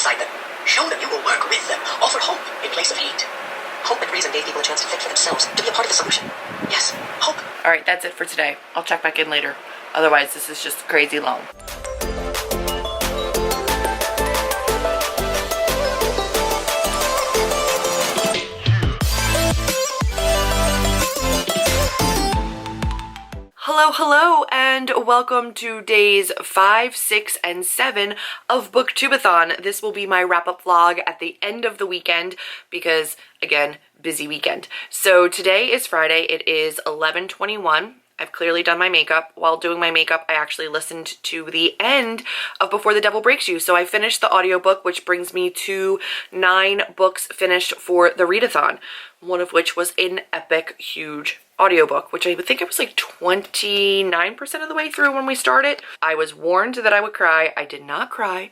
inside them. Show them you will work with them. Offer hope in place of hate. Hope and reason gave people a chance to think for themselves, to be a part of the solution. Yes, hope. All right, that's it for today. I'll check back in later. Otherwise, this is just crazy long. Hello, and welcome to days 5, 6, and 7 of BookTubeAthon. This will be my wrap-up vlog at the end of the weekend because, again, busy weekend. So today is Friday. It is 11:21. I've clearly done my makeup. While doing my makeup, I actually listened to the end of Before the Devil Breaks You. So I finished the audiobook, which brings me to 9 books finished for the readathon, one of which was an epic, huge audiobook, which I think I was like 29% of the way through when we started. I was warned that I would cry. I did not cry.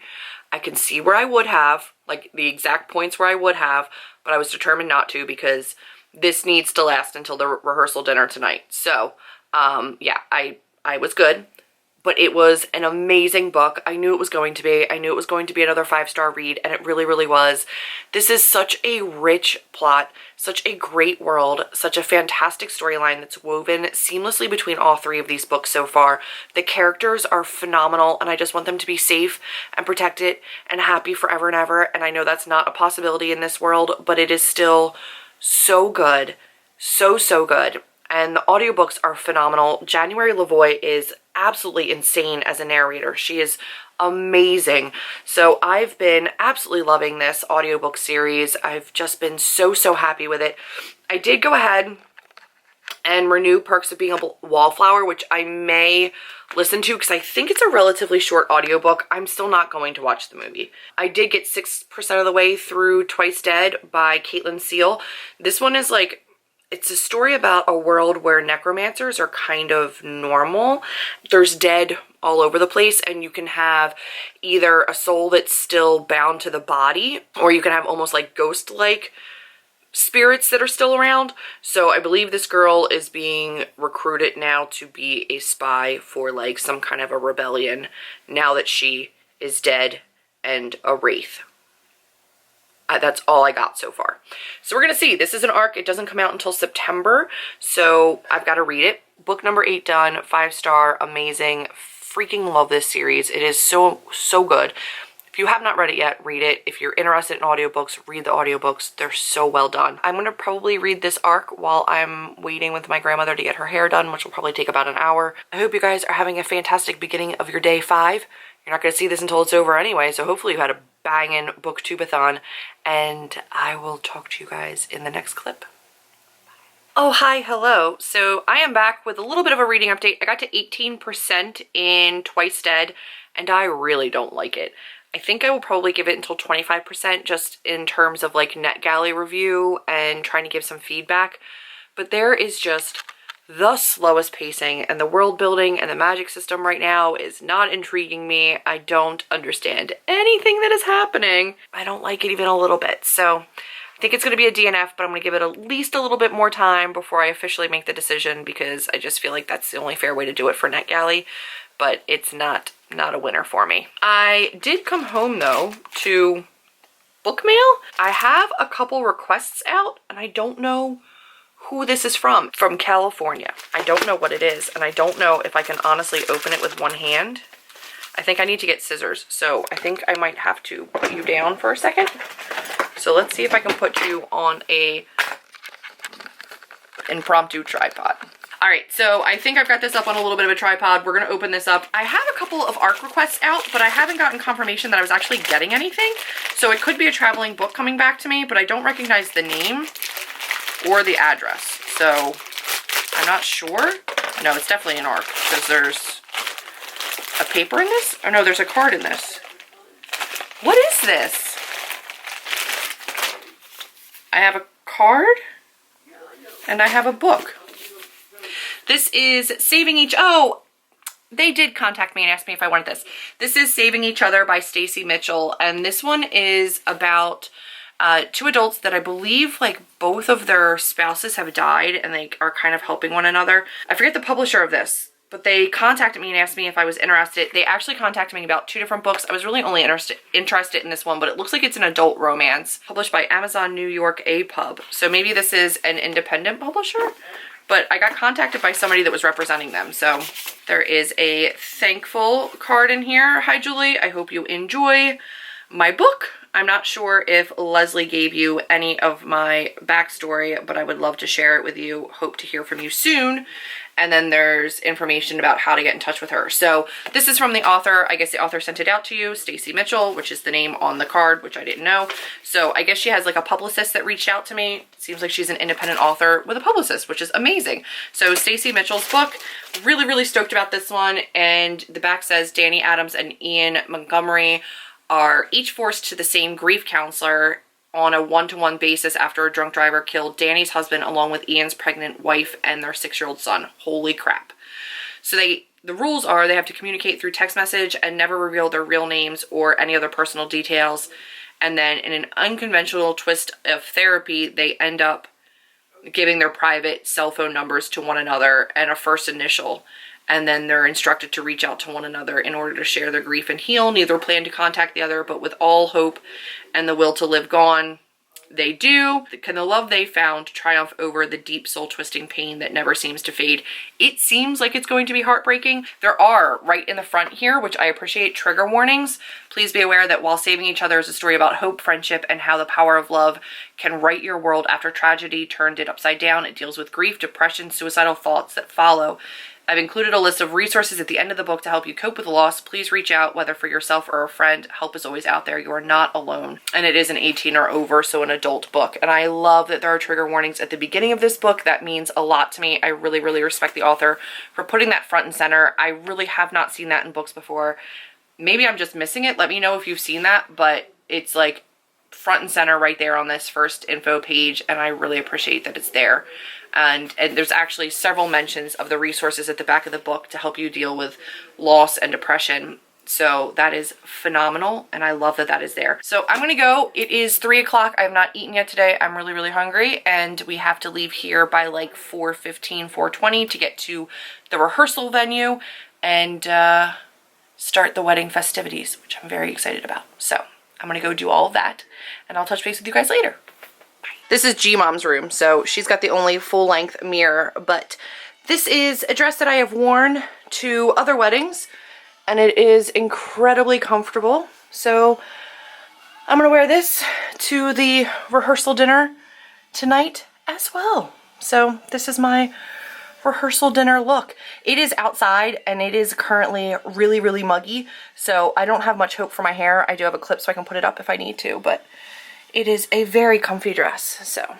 I can see where I would have, like the exact points where I would have, but I was determined not to because this needs to last until the rehearsal dinner tonight. So yeah, I was good, but it was an amazing book. I knew it was going to be. I knew it was going to be another 5-star read, and it really, really was. This is such a rich plot, such a great world, such a fantastic storyline that's woven seamlessly between all 3 of these books so far. The characters are phenomenal, and I just want them to be safe and protected and happy forever and ever, and I know that's not a possibility in this world, but it is still so good. So good. And the audiobooks are phenomenal. January Lavoie is absolutely insane as a narrator. She is amazing. So I've been absolutely loving this audiobook series. I've just been so happy with it. I did go ahead and renew Perks of Being a Wallflower, which I may listen to because I think it's a relatively short audiobook. I'm still not going to watch the movie. I did get 6% of the way through Twice Dead by Caitlin Seal. This one is like, it's a story about a world where necromancers are kind of normal. There's dead all over the place, and you can have either a soul that's still bound to the body, or you can have almost like ghost-like spirits that are still around. So I believe this girl is being recruited now to be a spy for like some kind of a rebellion now that she is dead and a wraith. That's all I got so far. So we're going to see. This is an arc. It doesn't come out until September, so I've got to read it. Book number 8 done. 5-star. Amazing. Freaking love this series. It is so good. If you have not read it yet, read it. If you're interested in audiobooks, read the audiobooks. They're so well done. I'm going to probably read this arc while I'm waiting with my grandmother to get her hair done, which will probably take about an hour. I hope you guys are having a fantastic beginning of your day 5. You're not going to see this until it's over anyway, so hopefully you had a banging BookTubeAthon, and I will talk to you guys in the next clip. Oh, hi, hello. So I am back with a little bit of a reading update. I got to 18% in Twice Dead, and I really don't like it. I think I will probably give it until 25% just in terms of like NetGalley review and trying to give some feedback, but there is just the slowest pacing, and the world building and the magic system right now is not intriguing me. I don't understand anything that is happening. I don't like it even a little bit. So I think it's going to be a DNF, but I'm going to give it at least a little bit more time before I officially make the decision because I just feel like that's the only fair way to do it for NetGalley, but it's not a winner for me. I did come home though to book mail. I have a couple requests out, and I don't know who this is from California. I don't know what it is, and I don't know if I can honestly open it with one hand. I think I need to get scissors, so I think I might have to put you down for a second. So let's see if I can put you on a impromptu tripod. All right, so I think I've got this up on a little bit of a tripod. We're gonna open this up. I have a couple of ARC requests out, but I haven't gotten confirmation that I was actually getting anything. So it could be a traveling book coming back to me, but I don't recognize the name or the address, so I'm not sure. No, it's definitely an ARC because there's a paper in this. Oh no, there's a card in this. What is this? I have a card and I have a book. This is Saving Each... Oh, they did contact me and ask me if I wanted this. This is Saving Each Other by Stacy Mitchell, and this one is about 2 adults that I believe like both of their spouses have died and they are kind of helping one another. I forget the publisher of this. but they contacted me and asked me if I was interested. They actually contacted me about 2 different books. I was really only interested in this one, but it looks like it's an adult romance published by Amazon New York APUB. So maybe this is an independent publisher, but I got contacted by somebody that was representing them. So there is a thankful card in here. Hi, Julie. I hope you enjoy my book. I'm not sure if Leslie gave you any of my backstory, but I would love to share it with you. Hope to hear from you soon. And then there's information about how to get in touch with her. So this is from the author. I guess the author sent it out to you, Stacy Mitchell, which is the name on the card, which I didn't know. So I guess she has like a publicist that reached out to me. It seems like she's an independent author with a publicist, which is amazing. So Stacy Mitchell's book, really, really stoked about this one. And the back says Danny Adams and Ian Montgomery are each forced to the same grief counselor on a one-to-one basis after a drunk driver killed Danny's husband along with Ian's pregnant wife and their 6-year-old son. Holy crap. So the rules are they have to communicate through text message and never reveal their real names or any other personal details. And then in an unconventional twist of therapy, they end up giving their private cell phone numbers to one another and a first initial. And then they're instructed to reach out to one another in order to share their grief and heal. Neither plan to contact the other, but with all hope and the will to live gone, they do. Can the love they found triumph over the deep soul-twisting pain that never seems to fade? It seems like it's going to be heartbreaking. There are, right in the front here, which I appreciate, trigger warnings. Please be aware that While Saving Each Other is a story about hope, friendship, and how the power of love can right your world after tragedy turned it upside down. It deals with grief, depression, suicidal thoughts that follow. I've included a list of resources at the end of the book to help you cope with the loss. Please reach out, whether for yourself or a friend. Help is always out there. You are not alone. And it is an 18 or over, so an adult book. And I love that there are trigger warnings at the beginning of this book. That means a lot to me. I really, really respect the author for putting that front and center. I really have not seen that in books before. Maybe I'm just missing it. Let me know if you've seen that, but it's like front and center right there on this first info page, and I really appreciate that it's there. And there's actually several mentions of the resources at the back of the book to help you deal with loss and depression. So that is phenomenal, and I love that that is there. So I'm gonna go. It is 3 o'clock. I have not eaten yet today. I'm really, really hungry, and we have to leave here by like 4:15, 4:20 to get to the rehearsal venue and start the wedding festivities, which I'm very excited about. So I'm gonna go do all of that, and I'll touch base with you guys later. This is G-Mom's room, so she's got the only full-length mirror, but this is a dress that I have worn to other weddings, and it is incredibly comfortable. So I'm gonna wear this to the rehearsal dinner tonight as well. So this is my rehearsal dinner look. It is outside, and it is currently really, really muggy, so I don't have much hope for my hair. I do have a clip so I can put it up if I need to, but it is a very comfy dress, so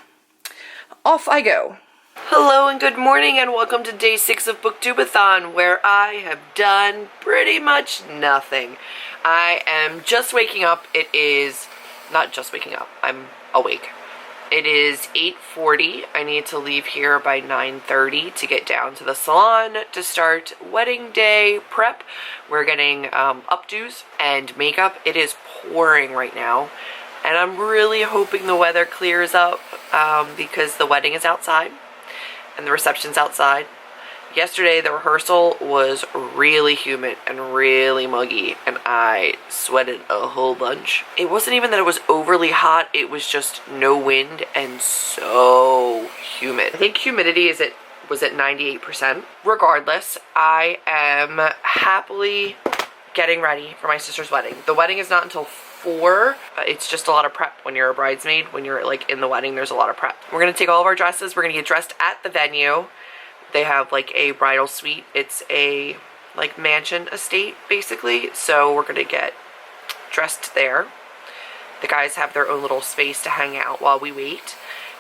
off I go. Hello and good morning, and welcome to day 6 of BookTubeAthon, where I have done pretty much nothing. I am just waking up. It is not just waking up. I'm awake. It is 8:40. I need to leave here by 9:30 to get down to the salon to start wedding day prep. We're getting updos and makeup. It is pouring right now. And I'm really hoping the weather clears up because the wedding is outside and the reception's outside. Yesterday, the rehearsal was really humid and really muggy, and I sweated a whole bunch. It wasn't even that it was overly hot, it was just no wind and so humid. I think humidity was at 98%. Regardless, I am happily getting ready for my sister's wedding. The wedding is not until 4. It's just a lot of prep when you're a bridesmaid. When you're like in the wedding, there's a lot of prep. We're gonna take all of our dresses. We're gonna get dressed at the venue. They have like a bridal suite. It's a like mansion estate basically. So we're gonna get dressed there. The guys have their own little space to hang out while we wait.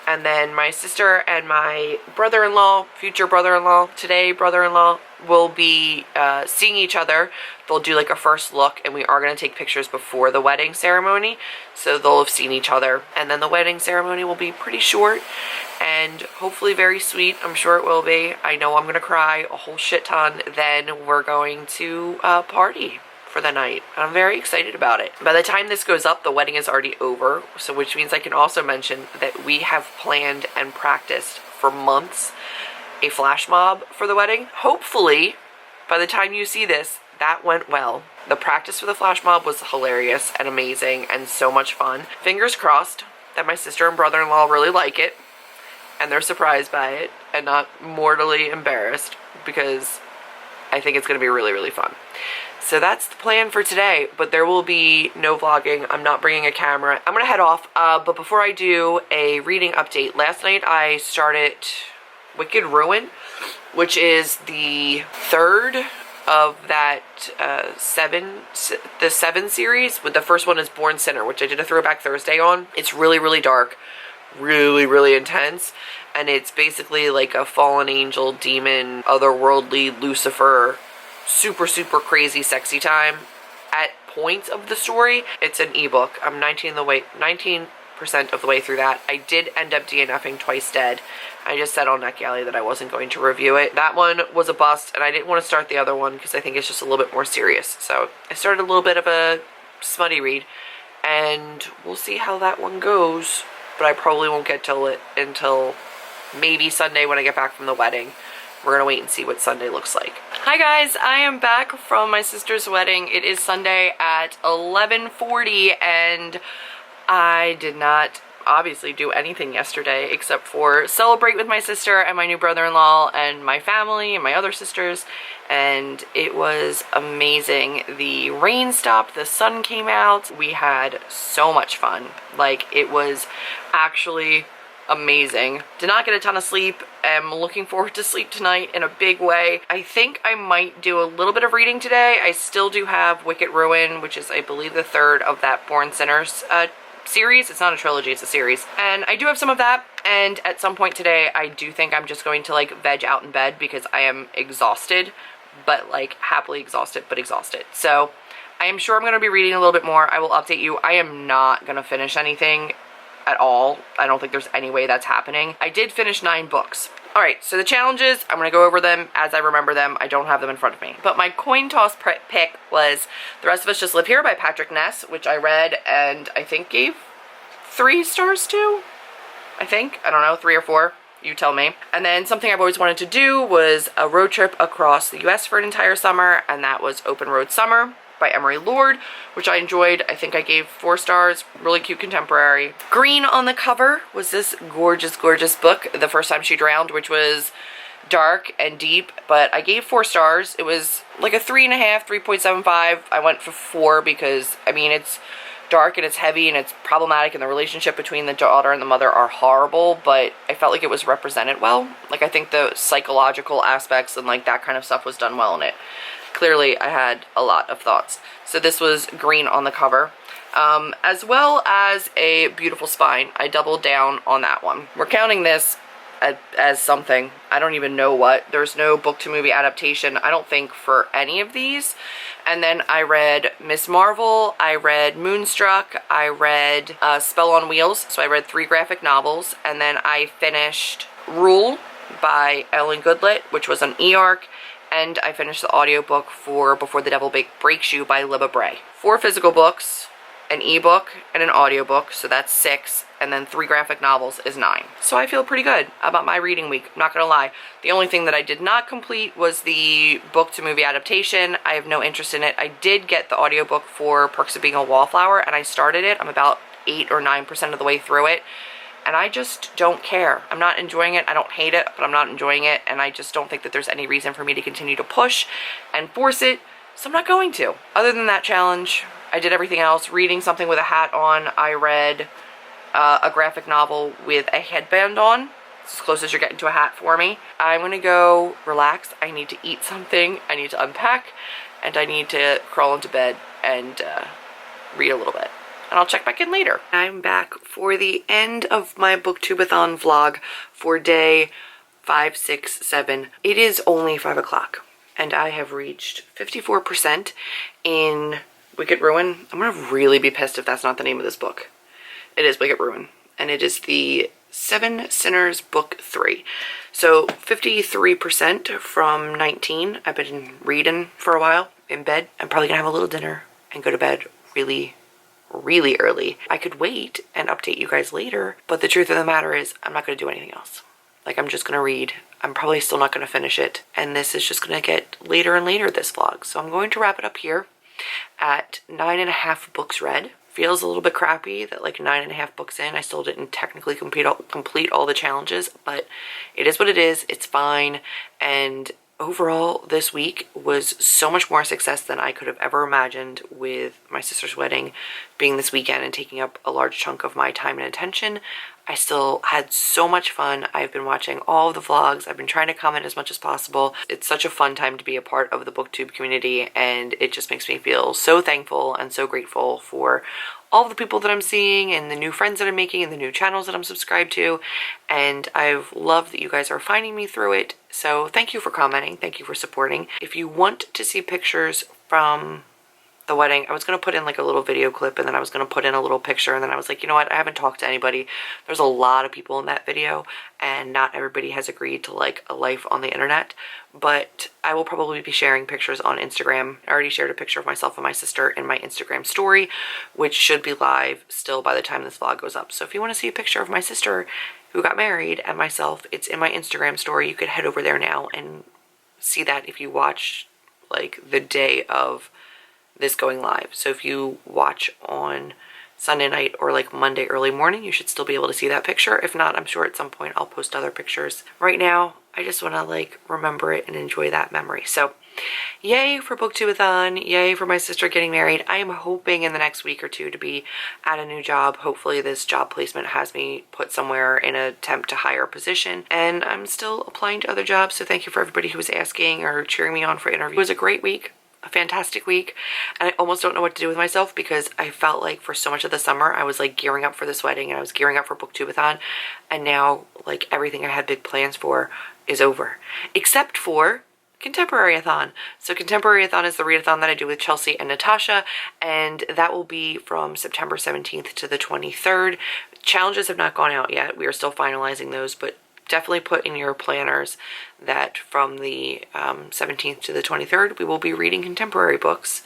And then my sister and my brother-in-law, future brother-in-law, today brother-in-law, will be seeing each other. They'll do like a first look, and we are going to take pictures before the wedding ceremony, so they'll have seen each other. And then the wedding ceremony will be pretty short and hopefully very sweet. I'm sure it will be. I know I'm going to cry a whole shit ton. Then we're going to party for the night. I'm very excited about it. By the time this goes up, the wedding is already over, so which means I can also mention that we have planned and practiced for months a flash mob for the wedding. Hopefully by the time you see this, that went well. The practice for the flash mob was hilarious and amazing and so much fun. Fingers crossed that my sister and brother-in-law really like it and they're surprised by it and not mortally embarrassed, because I think it's going to be really, really fun. So that's the plan for today, but there will be no vlogging. I'm not bringing a camera. I'm going to head off, but before I do, a reading update. Last night I started Wicked Ruin, which is the third of that the seven series. With the first one is Born Sinner, which I did a throwback Thursday on. It's really, really dark, really, really intense, and it's basically like a fallen angel, demon, otherworldly Lucifer, super, super crazy sexy time at points of the story. It's an ebook. I'm 19% of the way through that. I did end up DNFing Twice Dead. I just said on NetGalley that I wasn't going to review it. That one was a bust, and I didn't want to start the other one because I think it's just a little bit more serious. So I started a little bit of a smutty read, and we'll see how that one goes, but I probably won't get to it until maybe Sunday when I get back from the wedding. We're gonna wait and see what Sunday looks like. Hi guys, I am back from my sister's wedding. It is Sunday at 11:40, and I did not obviously do anything yesterday except for celebrate with my sister and my new brother-in-law and my family and my other sisters, and it was amazing. The rain stopped, the sun came out, we had so much fun. Like, it was actually amazing. Did not get a ton of sleep. Am looking forward to sleep tonight in a big way. I think I might do a little bit of reading today. I still do have Wicked Ruin, which is, I believe, the third of that Born Sinners series. It's not a trilogy, it's a series. And I do have some of that, and at some point today, I do think I'm just going to like veg out in bed because I am exhausted, but like happily exhausted, but exhausted. So I am sure I'm going to be reading a little bit more. I will update you. I am not going to finish anything at all. I don't think there's any way that's happening. I did finish 9 books. All right, so the challenges, I'm gonna go over them as I remember them. I don't have them in front of me. But my coin toss pick was The Rest of Us Just Live Here by Patrick Ness, which I read and I think gave 3 stars to? I think, I don't know, 3 or 4. You tell me. And then something I've always wanted to do was a road trip across the US for an entire summer, and that was Open Road Summer by Emery Lord, which I enjoyed. I think I gave 4 stars. Really cute contemporary. Green on the cover was this gorgeous, gorgeous book, The First Time She Drowned, which was dark and deep, but I gave 4 stars. It was like a 3.5, 3.75. I went for 4 because, I mean, it's dark and it's heavy and it's problematic, and the relationship between the daughter and the mother are horrible, but I felt like it was represented well. Like, I think the psychological aspects and like that kind of stuff was done well in it. Clearly, I had a lot of thoughts. So this was green on the cover, as well as A Beautiful Spine. I doubled down on that one. We're counting this as something. I don't even know what. There's no book-to-movie adaptation, I don't think, for any of these. And then I read Miss Marvel, I read Moonstruck, I read Spell on Wheels, so I read 3 graphic novels, and then I finished Rule by Ellen Goodlett, which was an e-arc, and I finished the audiobook for Before the Devil Breaks You by Libba Bray. 4 physical books, an ebook, and an audiobook, so that's 6, and then 3 graphic novels is 9. So I feel pretty good about my reading week, I'm not gonna lie. The only thing that I did not complete was the book-to-movie adaptation. I have no interest in it. I did get the audiobook for Perks of Being a Wallflower, and I started it. I'm about 8 or 9% of the way through it. And I just don't care. I'm not enjoying it. I don't hate it, but I'm not enjoying it. And I just don't think that there's any reason for me to continue to push and force it. So I'm not going to. Other than that challenge, I did everything else. Reading something with a hat on. I read a graphic novel with a headband on. It's as close as you're getting to a hat for me. I'm going to go relax. I need to eat something. I need to unpack. And I need to crawl into bed and read a little bit. And I'll check back in later. I'm back for the end of my BookTubeAthon vlog for day 5, 6, 7. It is only 5 o'clock, and I have reached 54% in Wicked Ruin. I'm gonna really be pissed if that's not the name of this book. It is Wicked Ruin, and it is the 7 Sinners Book 3. So 53% from 19. I've been reading for a while in bed. I'm probably gonna have a little dinner and go to bed really early. I could wait and update you guys later, but the truth of the matter is I'm not going to do anything else. Like, I'm just gonna read. I'm probably still not gonna finish it, and this is just gonna get later and later, this vlog. So I'm going to wrap it up here at 9.5 books read. Feels a little bit crappy that like 9.5 books in, I still didn't technically complete all the challenges, but it is what it is. It's fine. And overall, this week was so much more success than I could have ever imagined, with my sister's wedding being this weekend and taking up a large chunk of my time and attention. I still had so much fun. I've been watching all of the vlogs. I've been trying to comment as much as possible. It's such a fun time to be a part of the BookTube community, and it just makes me feel so thankful and so grateful for all of the people that I'm seeing and the new friends that I'm making and the new channels that I'm subscribed to. And I've loved that you guys are finding me through it. So thank you for commenting. Thank you for supporting. If you want to see pictures from the wedding, I was going to put in like a little video clip, and then I was going to put in a little picture, and then I was like, you know what, I haven't talked to anybody. There's a lot of people in that video, and not everybody has agreed to like a life on the internet, but I will probably be sharing pictures on Instagram. I already shared a picture of myself and my sister in my Instagram story, which should be live still by the time this vlog goes up. So if you want to see a picture of my sister who got married and myself, it's in my Instagram story. You could head over there now and see that if you watch like the day of this going live. So if you watch on Sunday night or like Monday early morning, you should still be able to see that picture. If not, I'm sure at some point I'll post other pictures. Right now, I just want to like remember it and enjoy that memory. So yay for BookTubeAthon, yay for my sister getting married. I am hoping in the next week or two to be at a new job. Hopefully this job placement has me put somewhere in an attempt to hire a position, and I'm still applying to other jobs. So thank you for everybody who was asking or cheering me on for interviews. It was a great week. A fantastic week, and I almost don't know what to do with myself, because I felt like for so much of the summer I was like gearing up for this wedding, and I was gearing up for BookTubeAthon, and now like everything I had big plans for is over, except for ContemporaryAthon. So ContemporaryAthon is the readathon that I do with Chelsea and Natasha, and that will be from September 17th to the 23rd. Challenges have not gone out yet. We are still finalizing those, but definitely put in your planners that from the 17th to the 23rd, we will be reading contemporary books.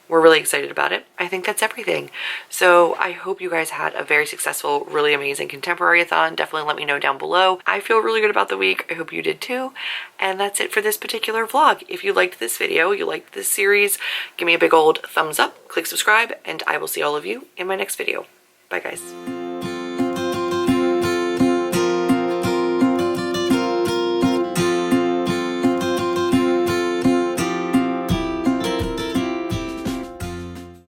We're really excited about it. I think that's everything. So I hope you guys had a very successful, really amazing ContemporaryAthon. Definitely let me know down below. I feel really good about the week. I hope you did too. And that's it for this particular vlog. If you liked this video, you liked this series, give me a big old thumbs up, click subscribe, and I will see all of you in my next video. Bye guys.